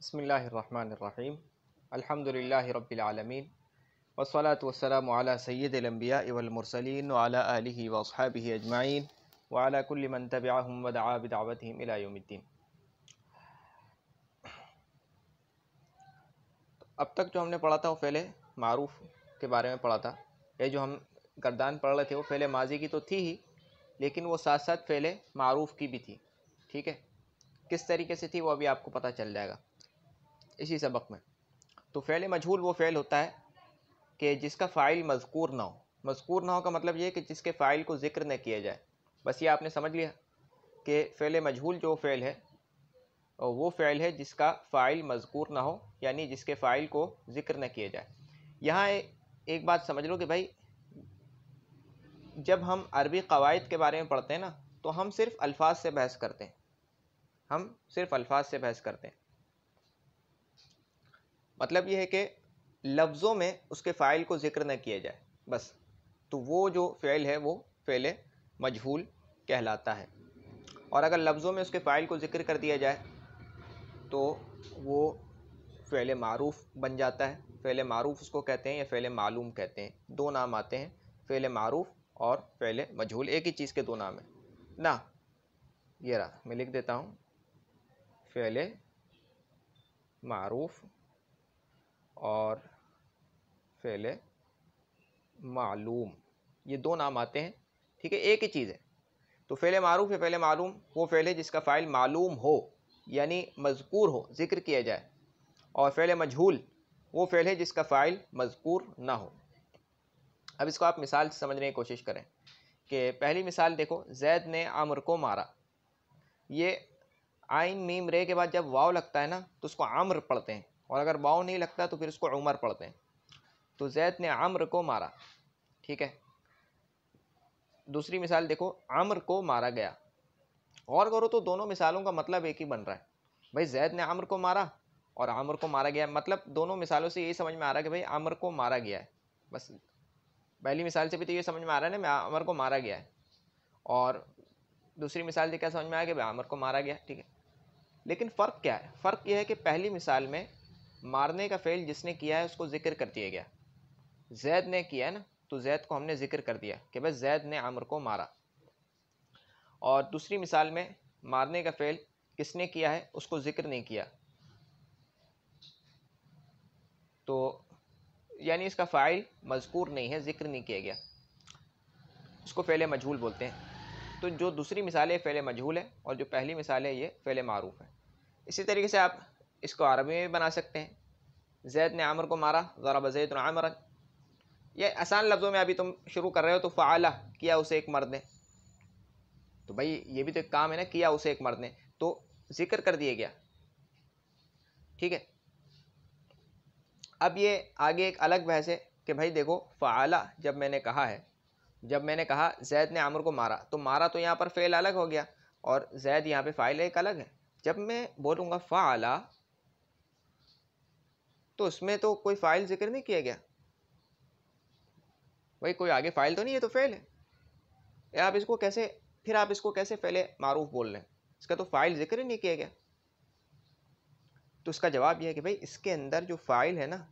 बिस्मिल्लाहिर्रहमानिर्रहीम अल्हम्दुलिल्लाहि रब्बिल आलमीन वस्सलातु वस्सलामु अला सय्यिदिल अंबिया'i वल मुरसलीन व अला आलिहि व अस्हाबिहि अजमाइन व अला कुल्लि मन तबिअहुम व दआ बिदअवतिहिम इला यौमिद्दीन। अब तक जो हमने पढ़ा था वो फ़ेले मारूफ के बारे में पढ़ा था। ये जो हम गर्दान पढ़ रहे थे वो फ़ेले माजी की तो थी ही, लेकिन वो साथ साथ फ़ेले मारूफ की भी थी। ठीक है, किस तरीके से थी वो अभी आपको पता चल जाएगा इसी सबक में। तो फ़ेल मजहूल वो फ़ेल होता है कि जिसका फ़ाइल मज़कूर ना हो। मज़कूर ना हो का मतलब ये है कि जिसके फ़ाइल को ज़िक्र न किया जाए। बस ये आपने समझ लिया कि फ़ेल मजहूल जो फ़ेल है वो फ़ेल है जिसका फ़ाइल मज़कूर ना हो, यानी जिसके फ़ाइल को ज़िक्र न किया जाए। यहाँ एक बात समझ लो कि भाई जब हम अरबी क़वाइद के बारे में पढ़ते हैं ना, तो हम सिर्फ़ अल्फाज से बहस करते हैं। हम सिर्फ़ अल्फाज से बहस करते हैं। मतलब ये है कि लफ्ज़ों में उसके फ़ाइल को ज़िक्र न किया जाए बस, तो वो जो फ़ेल है वो फ़ेल मजहूल कहलाता है। और अगर लफ्ज़ों में उसके फ़ाइल को ज़िक्र कर दिया जाए तो वो फ़ेल मारूफ बन जाता है। फ़ेल मारूफ उसको कहते हैं या फ़ेल मालूम कहते हैं। दो नाम आते हैं, फ़ेल मारूफ और फ़ेल मजहूल, एक ही चीज़ के दो नाम हैं ना। ये रहा, मैं लिख देता हूँ, फ़ेल मारूफ और फ़ेल मालूम, ये दो नाम आते हैं। ठीक है, एक ही चीज़ है। तो फ़ेल मारूफ या फ़ेल मालूम वो फ़ेल है जिसका फ़ाइल मालूम हो, यानी मज़कूर हो, ज़िक्र किया जाए। और फ़ेल मजहूल वो फ़ेल है जिसका फ़ाइल मज़कूर ना हो। अब इसको आप मिसाल से समझने की कोशिश करें कि पहली मिसाल देखो, ज़ैद ने अम्र को मारा। ये आइन मीम रे के बाद जब वाव लगता है ना तो उसको अम्र पढ़ते हैं, और अगर वाव नहीं लगता तो फिर उसको उमर पढ़ते हैं। तो ज़ैद ने अम्र को मारा। ठीक है, दूसरी मिसाल देखो, अम्र को मारा गया। गौर करो तो दोनों मिसालों का मतलब एक ही बन रहा है। भाई ज़ैद ने अम्र को मारा और अम्र को मारा गया, मतलब दोनों मिसालों से यही समझ में आ रहा है कि भाई अम्र को मारा गया है। बस पहली मिसाल से भी तो ये समझ में आ रहा है ना, अम्र को मारा गया है। और दूसरी मिसाल से क्या समझ में आया कि भाई अम्र को मारा गया। ठीक है, लेकिन फ़र्क क्या है? फ़र्क यह है कि पहली मिसाल में मारने का फ़ेल जिसने किया है उसको ज़िक्र कर दिया गया। ज़ैद ने किया है ना, तो ज़ैद को हमने ज़िक्र कर दिया कि बस ज़ैद ने अम्र को मारा। और दूसरी मिसाल में मारने का फ़ेल किसने किया है उसको ज़िक्र नहीं किया, तो यानी इसका फ़ाइल मज़कूर नहीं है, ज़िक्र नहीं किया गया, इसको फ़ेल मजहूल बोलते हैं। तो जो दूसरी मिसाल है फ़ेल मजहूल है, और जो पहली मिसाल है ये फ़ेल मारूफ है। इसी तरीके से आप इसको अरबी में भी बना सकते हैं। ज़ैद ने आमर को मारा, ज़रब ज़ैदुन आमरन। ये आसान लफ्ज़ों में अभी तुम शुरू कर रहे हो, तो फ़अला किया उसे एक मर्द ने, तो भाई ये भी तो एक काम है ना, किया उसे एक मर्द ने, तो ज़िक्र कर दिया गया। ठीक है, अब ये आगे एक अलग बहस है कि भाई देखो, फ़अला जब मैंने कहा है, जब मैंने कहा ज़ैद ने आमर को मारा, तो मारा तो यहाँ पर फ़ेल अलग हो गया और ज़ैद यहाँ पे फ़ाइल एक अलग है। जब मैं बोलूँगा फ़अला तो उसमें तो कोई फ़ाइल ज़िक्र नहीं किया गया। भाई कोई आगे फ़ाइल तो नहीं है, तो फ़ेल है। आप इसको कैसे, फिर आप इसको कैसे फ़ेल मारूफ बोल रहे हैं? इसका तो फ़ाइल ज़िक्र ही नहीं किया गया। तो इसका जवाब यह है कि भाई इसके अंदर जो फ़ाइल है ना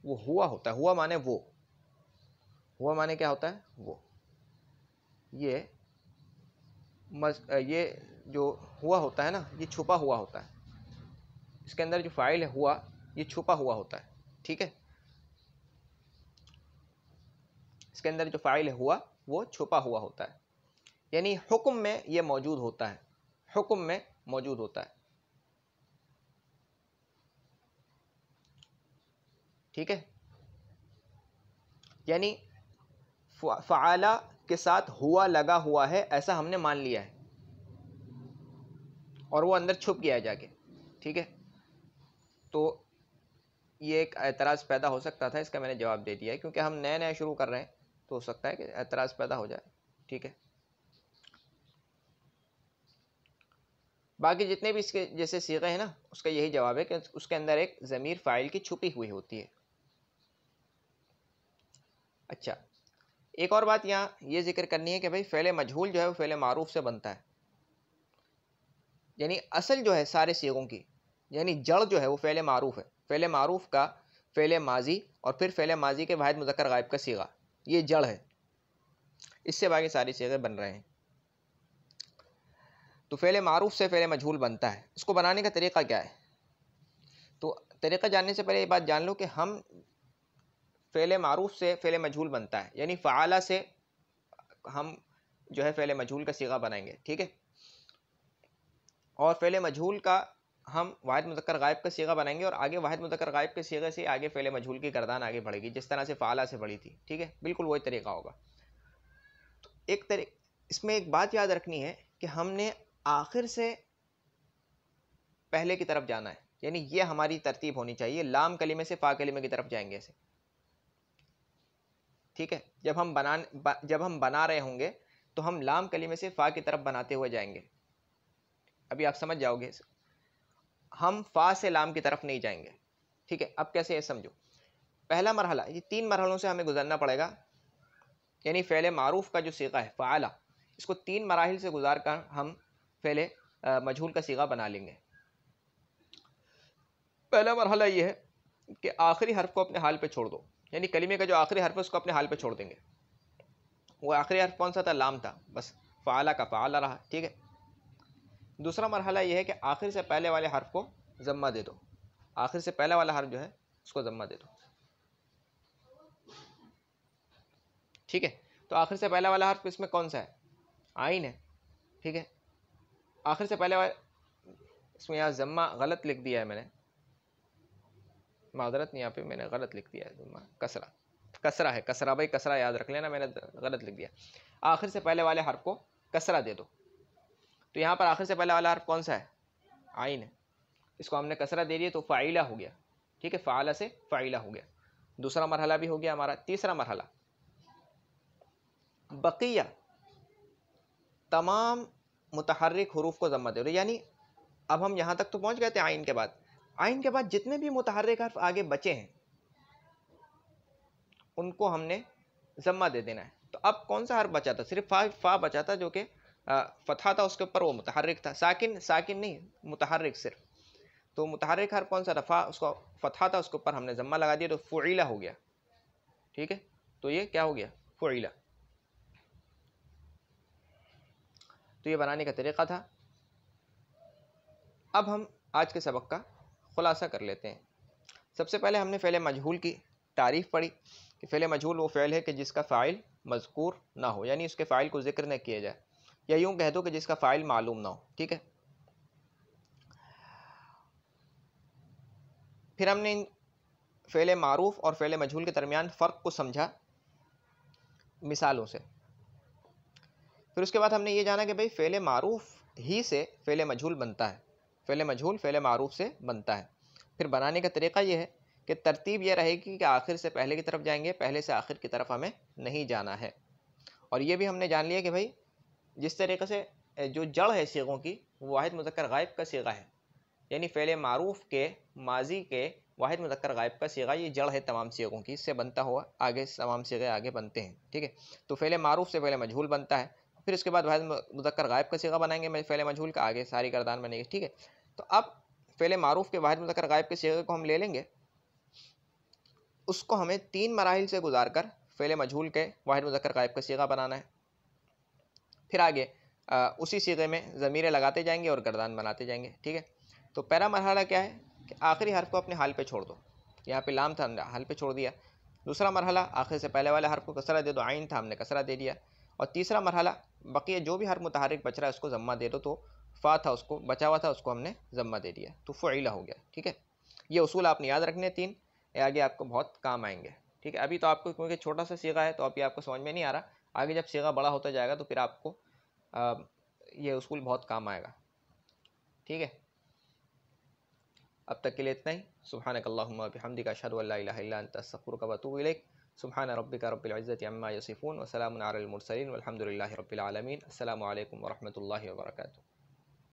वो हुआ होता है। हुआ माने वो, हुआ माने क्या होता है? वो ये जो हुआ होता है ना, ये छुपा हुआ होता है। इसके अंदर जो फ़ाइल है हुआ, ये छुपा हुआ होता है। ठीक है, इसके अंदर जो फ़ाइल है हुआ वो छुपा हुआ होता है, यानी हुक्म में ये मौजूद होता है, हुक्म में मौजूद होता है। ठीक है, यानी फ़अला के साथ हुआ लगा हुआ है ऐसा हमने मान लिया है और वो अंदर छुप गया है जाके। ठीक है, तो ये एक एतराज़ पैदा हो सकता था, इसका मैंने जवाब दे दिया है, क्योंकि हम नए नए शुरू कर रहे हैं तो हो सकता है कि एतराज़ पैदा हो जाए। ठीक है, बाकी जितने भी इसके जैसे सीगे हैं ना, उसका यही जवाब है कि उसके अंदर एक ज़मीर फ़ाइल की छुपी हुई होती है। अच्छा, एक और बात यहाँ ये जिक्र करनी है कि भाई फ़ेल मजहूल जो है वो फ़ेल मारूफ से बनता है। यानी असल जो है सारे सीगों की, यानी जड़ जो है वो फ़ेल मारूफ़ है। फ़ेल मारूफ़ का फ़ेल माजी और फिर फ़ेल माजी के वाहिद मुज़क्कर गायब का सीगा, ये जड़ है। इससे बाकी सारी सीगे बन रहे हैं। तो फ़ेल मारूफ़ से फ़ेल मजहूल बनता है। इसको बनाने का तरीक़ा क्या है? तो तरीक़ा जानने से पहले ये बात जान लो कि हम फ़ेल मारूफ़ से फ़ेल मजहूल बनता है, यानी फ़आला से हम जो है फ़ेल मजहूल का सीगा बनाएंगे, ठीक है। और फ़ेल मजहूल का हम वाहिद मुज़क्कर गायब का सीगा बनाएंगे और आगे वाहिद मुज़क्कर गायब के सीगे से आगे फ़ेल मजहूल की गर्दान आगे बढ़ेगी, जिस तरह से फ़आला से बढ़ी थी, ठीक है। बिल्कुल वही तरीक़ा होगा। तो इसमें एक बात याद रखनी है कि हमने आखिर से पहले की तरफ जाना है, यानी ये हमारी तरतीब होनी चाहिए। लाम कलिमे से फ़ा कलिमे की तरफ जाएंगे ऐसे, ठीक है। जब हम बना रहे होंगे तो हम लाम कलिमे से फ़ा की तरफ बनाते हुए जाएंगे। अभी आप समझ जाओगे, हम फ़ा से लाम की तरफ नहीं जाएंगे, ठीक है। अब कैसे है समझो। पहला मरहला, ये 3 मरहलों से हमें गुजरना पड़ेगा, यानी फ़ेल मारूफ़ का जो सीगा है फ़आला, इसको 3 मराहिल से गुजार कर हम फ़ेल मजहूल का सीगा बना लेंगे। पहला मरहला ये है कि आखिरी हर्फ को अपने हाल पे छोड़ दो, यानी कलिमे का जो आखिरी हर्फ है उसको अपने हाल पे छोड़ देंगे। वो आखिरी हर्फ कौन सा था? लाम था, बस फ़आला का फ़आला रहा, ठीक है। दूसरा मरहला ये है कि आखिर से पहले वाले हर्फ को ज़म्मा दे दो। आखिर से पहला वाला हर्फ जो है उसको ज़म्मा दे दो, ठीक है। तो आखिर से पहला वाला हर्फ इसमें कौन सा है? आइन है, ठीक है। आखिर से पहले वाला, इसमें यहाँ ज़म्मा गलत लिख दिया है मैंने, मादरत नहीं, यहाँ पे मैंने गलत लिख दिया है। ज़म्मा कसरा, कसरा है, कसरा भाई, कसरा याद रख लेना, मैंने गलत लिख दिया। आखिर से पहले वाले हर्फ को कसरा दे दो। तो यहाँ पर आखिर से पहले वाला हर्फ कौन सा है? आइन है, इसको हमने कसरा दे दिया तो फ़ाइला हो गया, ठीक है। फ़आला से फ़ाइला हो गया। दूसरा मरहला भी हो गया हमारा। तीसरा मरहला, बकिया तमाम मुतहर्रिक हुरूफ को ज़म्मा दे दो, यानी अब हम यहाँ तक तो पहुँच गए थे आइन के बाद। आइन के बाद जितने भी मुतहर्रिक हर्फ आगे बचे हैं उनको हमने ज़म्मा दे देना है। तो अब कौन सा हर्फ बचा था? सिर्फ फ़ा बचा था, जो कि फ़तहा था, उसके ऊपर वो मुतहर्रिक था। साकिन नहीं, मुतहर्रिक सिर्फ। तो मुतहर्रिक हर्फ कौन सा था? फ़ा, उसको फ़तहा था, उसके ऊपर हमने ज़म्मा लगा दिया, तो फ़ुइला हो गया, ठीक है। तो ये क्या हो गया? फ़ुइला। तो ये बनाने का तरीक़ा था। अब हम आज के सबक का ख़ुलासा कर लेते हैं। सबसे पहले हमने फ़ेल मजहूल की तारीफ़ पढ़ी कि फ़ेल मजहूल वो फ़ेल है कि जिसका फ़ाइल मज़कूर ना हो, यानी उसके फ़ाइल को ज़िक्र न किया जाए, या यूँ कह दो कि जिसका फ़ाइल मालूम ना हो, ठीक है। फिर हमने इन फ़ेल मारूफ़ और फ़ेल मजहूल के दरमियान फ़र्क को समझा मिसालों से। फिर उसके बाद हमने ये जाना कि भाई फ़ेल मारूफ़ ही से फ़ेल मजहूल बनता है, फ़ेल मजहूल फ़ेल मारूफ़ से बनता है। फिर बनाने का तरीक़ा ये है कि तरतीब ये रहेगी कि आखिर से पहले की तरफ जाएंगे, पहले से आखिर की तरफ हमें नहीं जाना है। और ये भी हमने जान लिया कि भाई जिस तरीक़े से जो जड़ है सीगों की वो वाहिद मुज़क्कर गायब का सीगा है, यानी फ़ेल मारूफ़ के माजी के वाहिद मुज़क्कर गायब का सीगा ये जड़ है तमाम सीगों की, इससे बनता हुआ आगे तमाम सीगे आगे बनते हैं, ठीक है। तो फ़ेल मारूफ़ से फ़ेल मजहूल बनता है, फिर उसके बाद वाहिद मुज़क्कर गायब का सीगा बनाएंगे फ़ेल मजहूल का, आगे सारी गर्दान बनेगी, ठीक है। तो अब फ़ेल मारूफ़ के वाहिद मुज़क्कर गायब के सीगे को हम ले लेंगे, उसको हमें 3 मराहिल से गुजार कर फ़ेल मजहूल के वाहिद मुज़क्कर गायब का सीगा बनाना है। फिर आगे उसी सीगे में ज़मीरें लगाते जाएंगे और गर्दान बनाते जाएंगे, ठीक है। तो पहला मरहला क्या है कि आखिरी हर्फ को अपने हाल पे छोड़ दो, यहाँ पे लाम था, हमने हाल पे छोड़ दिया। दूसरा मरहला, आखिर से पहले वाले हर्फ को कसरा दे दो, आइन था, हमने कसरा दे दिया। और तीसरा मरहला, बकिया जो भी हर्फ मुतहर्रिक बच रहा है उसको ज़म्मा दे दो, तो फ़ा था, उसको बचा हुआ था, उसको हमने ज़म्मा दे दिया, तो फ़ुइला हो गया, ठीक है। ये उसूल आपने याद रखने 3, ये आगे आपको बहुत काम आएंगे, ठीक है। अभी तो आपको क्योंकि छोटा सा सीगा है तो अभी आपको समझ में नहीं आ रहा, आगे जब सीगा बड़ा होता जाएगा तो फिर आपको ये उसूल बहुत काम आएगा, ठीक है। अब तक के लिए इतना ही। सुब्हानक अल्लाहुम्मा व बिहम्दिका अशहदु अल्ला इलाहा इल्ला अंता अस्तगफिरुका व अतूबु इलैक। सुब्हान रब्बिका रब्बिल इज़्ज़ति अम्मा यसिफून व सलामुन अलल मुरसलीन वल्हम्दुलिल्लाहि रब्बिल आलमीन। अस्सलामु अलैकुम व रहमतुल्लाहि व बरकातुहू।